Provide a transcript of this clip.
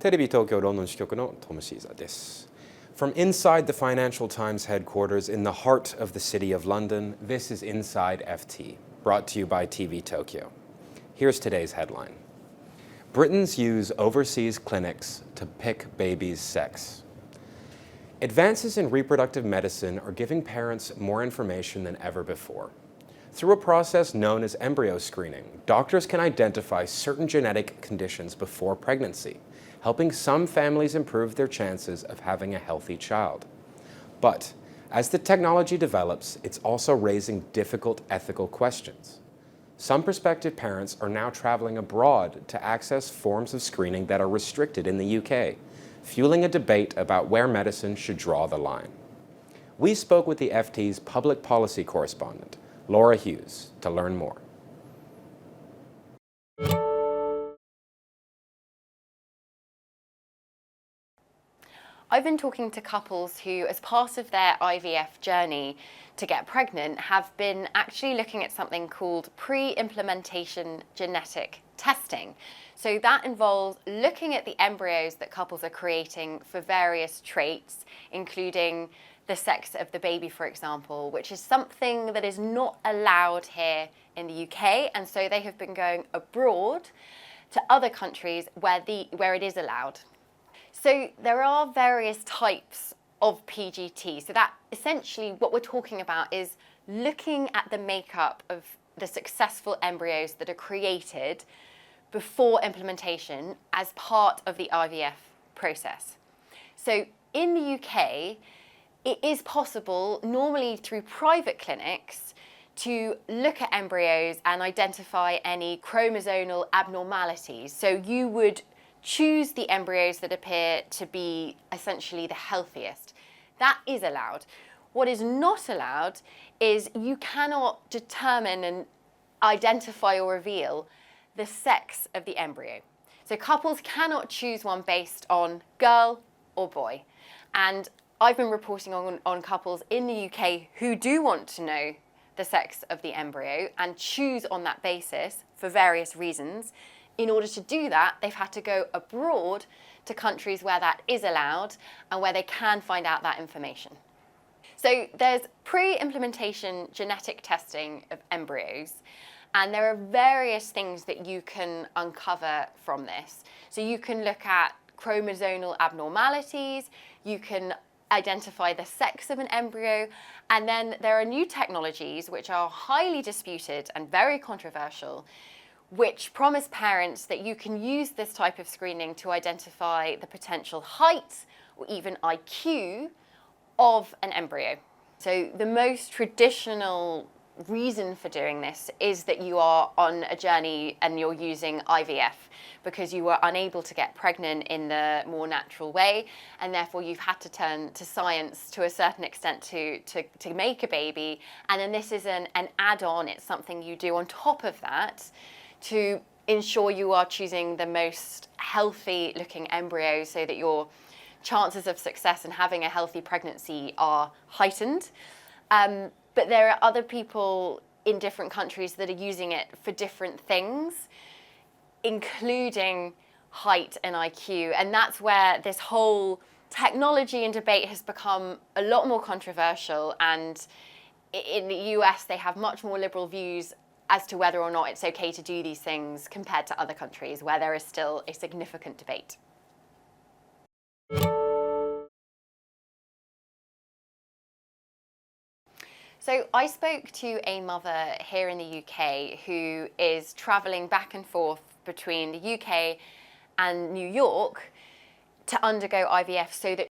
テレビ東京ロンドン支局のトム・シーザーです。From inside the Financial Times headquarters in the heart of the city of London, this is InsideFT, brought to you by TVTOKYO. Here's today's headline. Britons use overseas clinics to pick babies' sex. Advances in reproductive medicine are giving parents more information than ever before. Through a process known as embryo screening, doctors can identify certain genetic conditions before pregnancy, helping some families improve their chances of having a healthy child. But as the technology develops, it's also raising difficult ethical questions. Some prospective parents are now traveling abroad to access forms of screening that are restricted in the UK, fueling a debate about where medicine should draw the line. We spoke with the FT's Public Policy Correspondent, Laura Hughes, to learn more. I've been talking to couples who, as part of their IVF journey to get pregnant, have been actually looking at something called pre-implementation genetic testing. So that involves looking at the embryos that couples are creating for various traits, including the sex of the baby, for example, which is something that is not allowed here in the UK, and so they have been going abroad to other countries where it is allowed. So there are various types of PGT. So that essentially what we're talking about is looking at the makeup of the successful embryos that are created before implementation as part of the IVF process. So in the UK, it is possible, normally through private clinics, to look at embryos and identify any chromosomal abnormalities. So you would choose the embryos that appear to be essentially the healthiest. That is allowed. What is not allowed is you cannot determine and identify or reveal the sex of the embryo. So couples cannot choose one based on girl or boy. And I've been reporting on couples in the UK who do want to know the sex of the embryo and choose on that basis for various reasons. In order to do that, they've had to go abroad to countries where that is allowed and where they can find out that information. So there's pre-implementation genetic testing of embryos, and there are various things that you can uncover from this. So you can look at chromosomal abnormalities, you can identify the sex of an embryo, and then there are new technologies which are highly disputed and very controversial, which promise parents that you can use this type of screening to identify the potential height or even IQ of an embryo. So the most traditional reason for doing this is that you are on a journey and you're using IVF because you were unable to get pregnant in the more natural way, and therefore you've had to turn to science to a certain extent to make a baby. And then this is an add-on, it's something you do on top of that to ensure you are choosing the most healthy looking embryo so that your chances of success and having a healthy pregnancy are heightened. But there are other people in different countries that are using it for different things, including height and IQ. And that's where this whole technology and debate has become a lot more controversial. And in the US, they have much more liberal views as to whether or not it's okay to do these things compared to other countries where there is still a significant debate. So I spoke to a mother here in the UK who is travelling back and forth between the UK and New York to undergo IVF so that